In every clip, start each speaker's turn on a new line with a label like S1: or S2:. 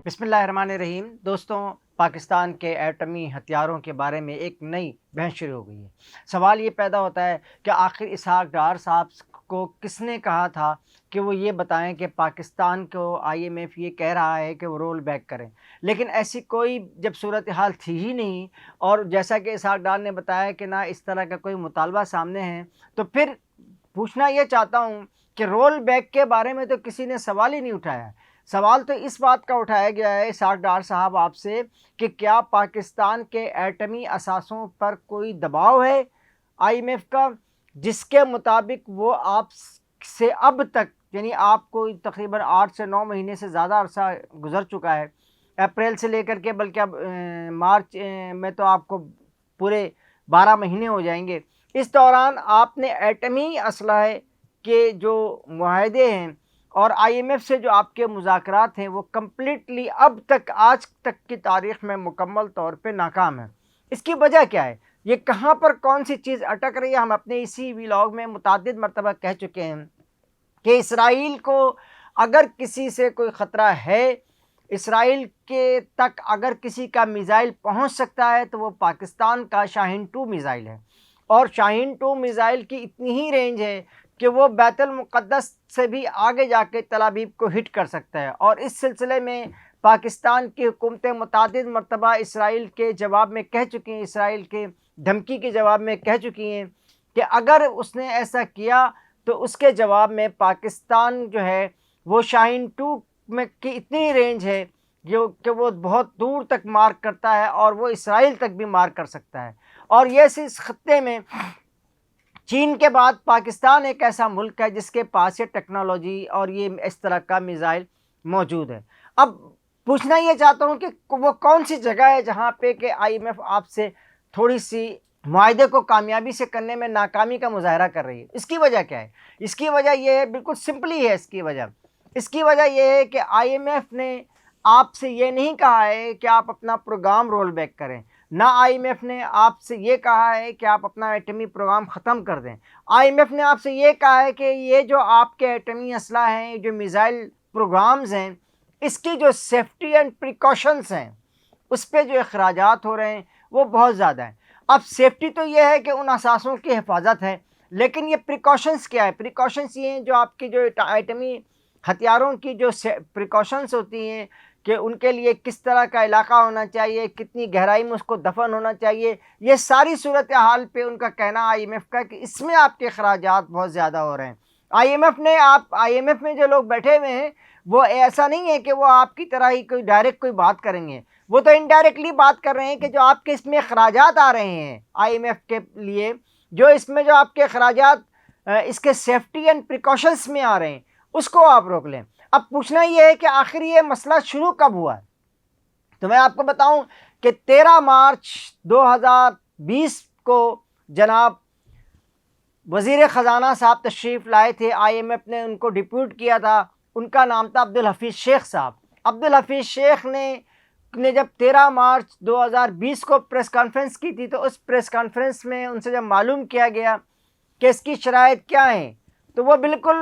S1: بسم اللہ الرحمن الرحیم۔ دوستوں، پاکستان کے ایٹمی ہتھیاروں کے بارے میں ایک نئی بحث شروع ہو گئی ہے۔ سوال یہ پیدا ہوتا ہے کہ آخر اسحاق ڈار صاحب کو کس نے کہا تھا کہ وہ یہ بتائیں کہ پاکستان کو IMF یہ کہہ رہا ہے کہ وہ رول بیک کریں، لیکن ایسی کوئی جب صورتحال تھی ہی نہیں، اور جیسا کہ اسحاق ڈار نے بتایا کہ نہ اس طرح کا کوئی مطالبہ سامنے ہے، تو پھر پوچھنا یہ چاہتا ہوں کہ رول بیک کے بارے میں تو کسی نے سوال ہی نہیں اٹھایا۔ سوال تو اس بات کا اٹھایا گیا ہے اسحاق ڈار صاحب آپ سے کہ کیا پاکستان کے ایٹمی اثاثوں پر کوئی دباؤ ہے IMF کا، جس کے مطابق وہ آپ سے اب تک، یعنی آپ کو تقریباً 8 سے 9 مہینے سے زیادہ عرصہ گزر چکا ہے، اپریل سے لے کر کے، بلکہ اب مارچ میں تو آپ کو پورے 12 مہینے ہو جائیں گے۔ اس دوران آپ نے ایٹمی اسلحہ کے جو معاہدے ہیں اور IMF سے جو آپ کے مذاکرات ہیں وہ کمپلیٹلی اب تک آج تک کی تاریخ میں مکمل طور پہ ناکام ہیں۔ اس کی وجہ کیا ہے؟ یہ کہاں پر کون سی چیز اٹک رہی ہے؟ ہم اپنے اسی ویلاگ میں متعدد مرتبہ کہہ چکے ہیں کہ اسرائیل کو اگر کسی سے کوئی خطرہ ہے، اسرائیل کے تک اگر کسی کا میزائل پہنچ سکتا ہے تو وہ پاکستان کا شاہین 2 میزائل ہے، اور شاہین 2 میزائل کی اتنی ہی رینج ہے کہ وہ بیت المقدس سے بھی آگے جا کے تل ابیب کو ہٹ کر سکتا ہے۔ اور اس سلسلے میں پاکستان کی حکومتیں متعدد مرتبہ اسرائیل کے جواب میں کہہ چکی ہیں، اسرائیل کے دھمکی کے جواب میں کہہ چکی ہیں کہ اگر اس نے ایسا کیا تو اس کے جواب میں پاکستان جو ہے وہ شاہین 2 میں کی اتنی رینج ہے کہ وہ بہت دور تک مار کرتا ہے، اور وہ اسرائیل تک بھی مار کر سکتا ہے۔ اور یہ اس خطے میں چین کے بعد پاکستان ایک ایسا ملک ہے جس کے پاس یہ ٹیکنالوجی اور یہ اس طرح کا میزائل موجود ہے۔ اب پوچھنا یہ چاہتا ہوں کہ وہ کون سی جگہ ہے جہاں پہ کہ IMF آپ سے تھوڑی سی معاہدے کو کامیابی سے کرنے میں ناکامی کا مظاہرہ کر رہی ہے؟ اس کی وجہ کیا ہے؟ اس کی وجہ یہ ہے، بالکل سمپلی ہے اس کی وجہ یہ ہے کہ IMF نے آپ سے یہ نہیں کہا ہے کہ آپ اپنا پروگرام رول بیک کریں، نہ IMF نے آپ سے یہ کہا ہے کہ آپ اپنا ایٹمی پروگرام ختم کر دیں۔ IMF نے آپ سے یہ کہا ہے کہ یہ جو آپ کے ایٹمی اسلحہ ہیں، جو میزائل پروگرامز ہیں، اس کی جو سیفٹی اینڈ پریکاشنز ہیں، اس پہ جو اخراجات ہو رہے ہیں وہ بہت زیادہ ہیں۔ اب سیفٹی تو یہ ہے کہ ان اثاثوں کی حفاظت ہے، لیکن یہ پریکاشنز کیا ہے؟ پریکاشنز یہ ہیں جو آپ کی جو ایٹمی ہتھیاروں کی جو پریکاشنز ہوتی ہیں کہ ان کے لیے کس طرح کا علاقہ ہونا چاہیے، کتنی گہرائی میں اس کو دفن ہونا چاہیے، یہ ساری صورتحال پہ ان کا کہنا IMF کا کہ اس میں آپ کے اخراجات بہت زیادہ ہو رہے ہیں۔ IMF میں جو لوگ بیٹھے ہوئے ہیں وہ ایسا نہیں ہے کہ وہ آپ کی طرح ہی کوئی ڈائریکٹ کوئی بات کریں گے، وہ تو انڈائریکٹلی بات کر رہے ہیں کہ جو آپ کے اس میں اخراجات آ رہے ہیں IMF کے لیے، جو اس میں جو آپ کے اخراجات اس کے سیفٹی اینڈ پریکاشنز میں آ رہے ہیں، اس کو آپ روک لیں۔ اب پوچھنا یہ ہے کہ آخر یہ مسئلہ شروع کب ہوا ہے؟ تو میں آپ کو بتاؤں کہ 13 مارچ 2020 کو جناب وزیر خزانہ صاحب تشریف لائے تھے، IMF نے ان کو ڈپیوٹ کیا تھا، ان کا نام تھا عبدالحفیظ شیخ صاحب۔ عبدالحفیظ شیخ نے جب 13 مارچ 2020 کو پریس کانفرنس کی تھی، تو اس پریس کانفرنس میں ان سے جب معلوم کیا گیا کہ اس کی شرائط کیا ہیں، تو وہ بالکل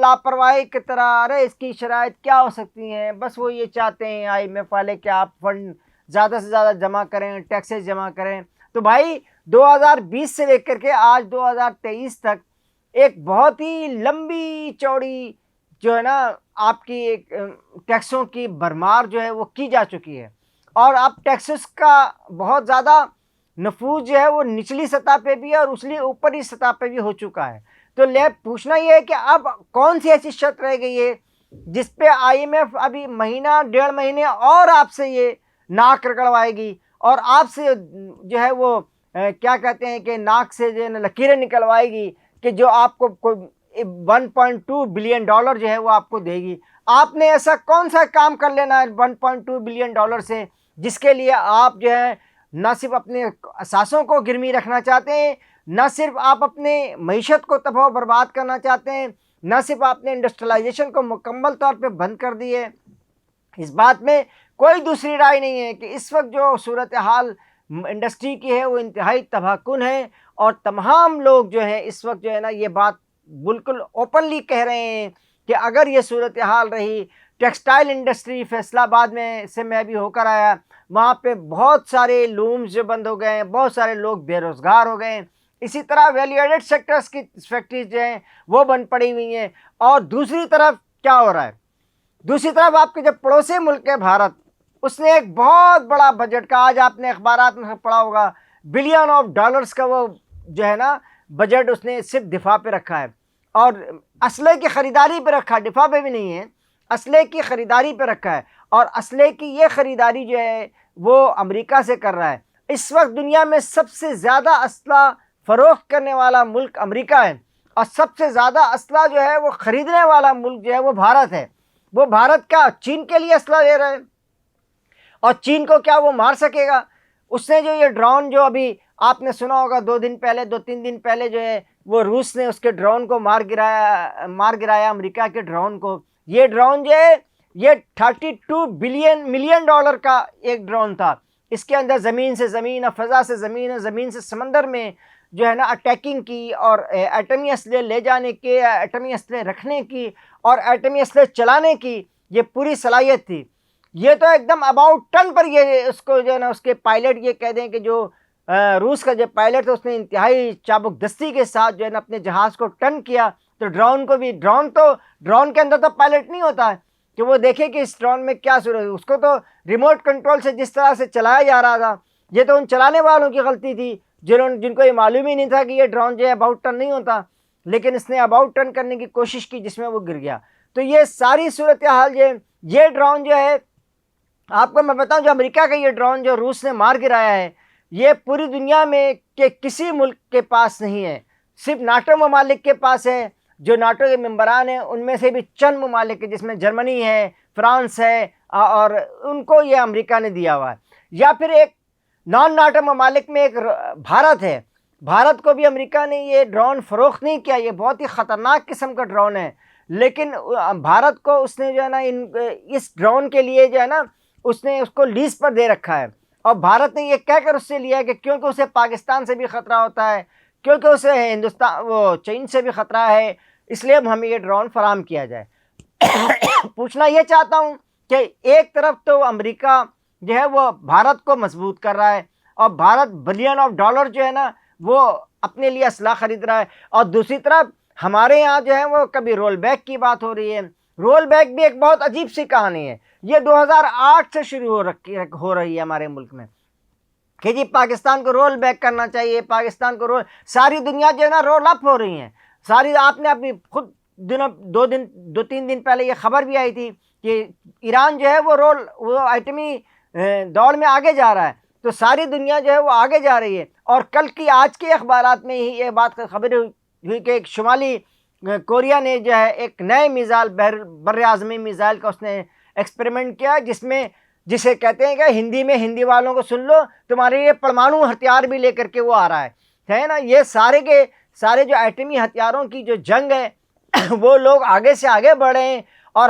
S1: لاپرواہی کی طرح، ارے اس کی شرائط کیا ہو سکتی ہیں، بس وہ یہ چاہتے ہیں IMF والے کہ آپ فنڈ زیادہ سے زیادہ جمع کریں، ٹیکسز جمع کریں۔ تو بھائی 2020 سے لے کر کے آج 2023 تک ایک بہت ہی لمبی چوڑی جو ہے نا آپ کی ایک ٹیکسوں کی بھرمار جو ہے وہ کی جا چکی ہے، اور اب ٹیکسز کا بہت زیادہ نفوذ جو ہے وہ نچلی سطح پہ بھی ہے اور اوپری سطح پہ بھی ہو چکا ہے۔ تو پوچھنا یہ ہے کہ اب کون سی ایسی شرط رہ گئی ہے جس پہ IMF ابھی مہینہ 1.5 مہینے اور آپ سے یہ ناک رگڑوائے گی، اور آپ سے جو ہے وہ کیا کہتے ہیں کہ ناک سے جو ہے لکیریں نکلوائے گی کہ جو آپ کو کوئی 1.2 بلین ڈالر جو ہے وہ آپ کو دے گی۔ آپ نے ایسا کون سا کام کر لینا ہے 1.2 بلین ڈالر سے جس کے لیے آپ جو ہے نہ صرف اپنے اثاثوں کو گرمی رکھنا چاہتے ہیں، نہ صرف آپ اپنے معیشت کو تباہ و برباد کرنا چاہتے ہیں، نہ صرف آپ نے انڈسٹریلائزیشن کو مکمل طور پہ بند کر دی ہے۔ اس بات میں کوئی دوسری رائے نہیں ہے کہ اس وقت جو صورتحال انڈسٹری کی ہے وہ انتہائی تباہ کن ہے، اور تمام لوگ جو ہیں اس وقت جو ہے نا یہ بات بالکل اوپنلی کہہ رہے ہیں کہ اگر یہ صورتحال رہی ٹیکسٹائل انڈسٹری فیصل آباد میں سے میں بھی ہو کر آیا، وہاں پہ بہت سارے لومز جو بند ہو گئے ہیں، بہت سارے لوگ بے روزگار ہو گئے ہیں۔ اسی طرح ویلیو ایڈڈ سیکٹرز کی فیکٹریز جو ہیں وہ بند پڑی ہوئی ہیں۔ اور دوسری طرف کیا ہو رہا ہے، دوسری طرف آپ کے جو پڑوسی ملک ہے بھارت، اس نے ایک بہت بڑا بجٹ کا، آج آپ نے اخبارات میں پڑھا ہوگا، بلین آف ڈالرز کا وہ جو ہے نا بجٹ اس نے صرف دفاع پہ رکھا ہے، اور اسلحے کی خریداری پہ رکھا ہے، دفاع پہ بھی نہیں ہے، اسلحے کی خریداری پہ رکھا ہے۔ اور اسلحے کی یہ خریداری جو ہے وہ امریکہ سے کر رہا ہے۔ اس وقت دنیا میں سب سے زیادہ اسلحہ فروخت کرنے والا ملک امریکہ ہے، اور سب سے زیادہ اسلحہ جو ہے وہ خریدنے والا ملک جو ہے وہ بھارت ہے۔ وہ بھارت کا چین کے لیے اسلحہ دے رہا ہے، اور چین کو کیا وہ مار سکے گا؟ اس نے جو یہ ڈرون جو ابھی آپ نے سنا ہوگا 2-3 دن پہلے جو ہے وہ روس نے اس کے ڈرون کو مار گرایا امریکہ کے ڈرون کو۔ یہ ڈرون جو ہے یہ 32 ملین ڈالر کا ایک ڈرون تھا۔ اس کے اندر زمین سے زمین اور فضا سے زمین، زمین سے سمندر میں جو ہے نا اٹیکنگ کی، اور ایٹمی اسلحے لے جانے کے، ایٹمی اسلحے رکھنے کی، اور ایٹمی اسلحے چلانے کی یہ پوری صلاحیت تھی۔ یہ تو ایک دم اباؤٹ ٹن پر یہ اس کو جو ہے نا اس کے پائلٹ یہ کہہ دیں کہ جو روس کا جو پائلٹ تھا اس نے انتہائی چابک دستی کے ساتھ جو ہے نا اپنے جہاز کو ٹرن کیا۔ تو ڈرون کو بھی، ڈرون کے اندر تو پائلٹ نہیں ہوتا ہے کہ وہ دیکھے کہ اس ڈرون میں کیا صورت ہے، اس کو تو ریموٹ کنٹرول سے جس طرح سے چلایا جا رہا تھا، یہ تو ان چلانے والوں کی غلطی تھی جن کو یہ معلوم ہی نہیں تھا کہ یہ ڈرون جو ہے اباؤٹ ٹرن نہیں ہوتا، لیکن اس نے اباؤٹ ٹرن کرنے کی کوشش کی جس میں وہ گر گیا۔ تو یہ ساری صورتحال یہ ڈرون جو ہے آپ کو میں بتاؤں، جو امریکہ کا یہ ڈرون جو روس نے مار گرایا ہے، یہ پوری دنیا میں کہ کسی ملک کے پاس نہیں ہے، صرف ناٹو ممالک کے پاس ہے۔ جو ناٹو کے ممبران ہیں ان میں سے بھی چند ممالک جس میں جرمنی ہے، فرانس ہے، اور ان کو یہ امریکہ نے دیا ہوا ہے۔ یا پھر ایک نان ناٹو ممالک میں ایک بھارت ہے، بھارت کو بھی امریکہ نے یہ ڈرون فروخت نہیں کیا، یہ بہت ہی خطرناک قسم کا ڈرون ہے، لیکن بھارت کو اس نے جو ہے نا اس ڈرون کے لیے جو ہے نا اس نے اس کو لیز پر دے رکھا ہے، اور بھارت نے یہ کہہ کر اس سے لیا ہے کہ کیونکہ اسے پاکستان سے بھی خطرہ ہوتا ہے، کیونکہ اسے چین سے بھی خطرہ ہے، اس لیے ہمیں یہ ڈرون فراہم کیا جائے۔ پوچھنا یہ چاہتا ہوں کہ ایک طرف تو امریکہ جو ہے وہ بھارت کو مضبوط کر رہا ہے، اور بھارت بلین آف ڈالر جو ہے نا وہ اپنے لیے اسلحہ خرید رہا ہے، اور دوسری طرف ہمارے یہاں جو ہے وہ کبھی رول بیک کی بات ہو رہی ہے۔ رول بیک بھی ایک بہت عجیب سی کہانی ہے، یہ 2008 سے شروع ہو رہی ہے ہمارے ملک میں کہ جی پاکستان کو رول بیک کرنا چاہیے، پاکستان کو ساری دنیا جو ہے نا رول اپ ہو رہی ہیں ساری۔ آپ نے اپنی خود 2-3 دن پہلے یہ خبر بھی آئی تھی کہ ایران جو ہے وہ ایٹمی دوڑ میں آگے جا رہا ہے، تو ساری دنیا جو ہے وہ آگے جا رہی ہے۔ اور کل کی آج کے اخبارات میں ہی یہ بات خبر ہوئی کہ ایک شمالی کوریا نے جو ہے ایک نئے میزائل بر اعظمی میزائل کا اس نے ایکسپریمنٹ کیا، جسے کہتے ہیں کہ ہندی میں ہندی والوں کو سن لو، تمہارے لیے پرمانو ہتھیار بھی لے کر کے وہ آ رہا ہے نا۔ یہ سارے کے سارے جو ایٹمی ہتھیاروں کی جو جنگ ہے وہ لوگ آگے سے آگے بڑھے ہیں، اور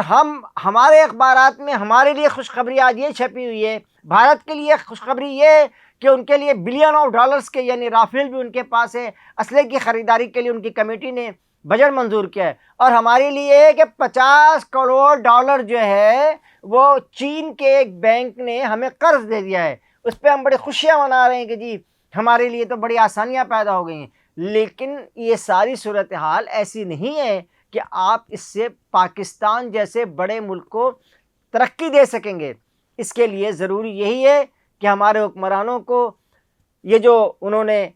S1: ہمارے اخبارات میں ہمارے لیے خوشخبری آج یہ چھپی ہوئی ہے، بھارت کے لیے خوشخبری یہ ہے کہ ان کے لیے بلین آف ڈالرز کے یعنی رافیل بھی ان کے پاس ہے، اسلحے کی خریداری کے لیے ان کی کمیٹی نے بجٹ منظور کیا ہے، اور ہمارے لیے یہ ہے کہ 50 کروڑ ڈالر جو ہے وہ چین کے ایک بینک نے ہمیں قرض دے دیا ہے، اس پہ ہم بڑی خوشیاں منا رہے ہیں کہ جی ہمارے لیے تو بڑی آسانیاں پیدا ہو گئی ہیں۔ لیکن یہ ساری صورتحال ایسی نہیں ہے کہ آپ اس سے پاکستان جیسے بڑے ملک کو ترقی دے سکیں گے۔ اس کے لیے ضروری یہی ہے کہ ہمارے حکمرانوں کو یہ جو انہوں نے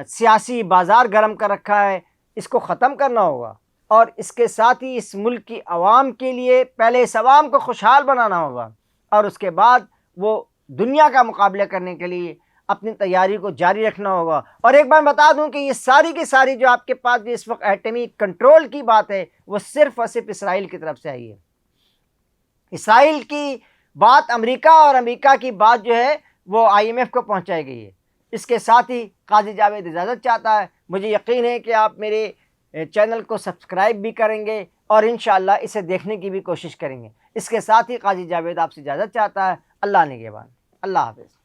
S1: سیاسی بازار گرم کر رکھا ہے اس کو ختم کرنا ہوگا، اور اس کے ساتھ ہی اس ملک کی عوام کے لیے پہلے اس عوام کو خوشحال بنانا ہوگا، اور اس کے بعد وہ دنیا کا مقابلہ کرنے کے لیے اپنی تیاری کو جاری رکھنا ہوگا۔ اور ایک بار بتا دوں کہ یہ ساری کی ساری جو آپ کے پاس بھی اس وقت ایٹمی کنٹرول کی بات ہے وہ صرف اور صرف اسرائیل کی طرف سے آئی ہے۔ اسرائیل کی بات امریکہ، اور امریکہ کی بات جو ہے وہ IMF کو پہنچائی گئی ہے۔ اس کے ساتھ ہی قاضی جاوید اجازت چاہتا ہے۔ مجھے یقین ہے کہ آپ میرے چینل کو سبسکرائب بھی کریں گے اور انشاءاللہ اسے دیکھنے کی بھی کوشش کریں گے۔ اس کے ساتھ ہی قاضی جاوید آپ سے اجازت چاہتا ہے۔ اللہ نگہبان، اللہ حافظ۔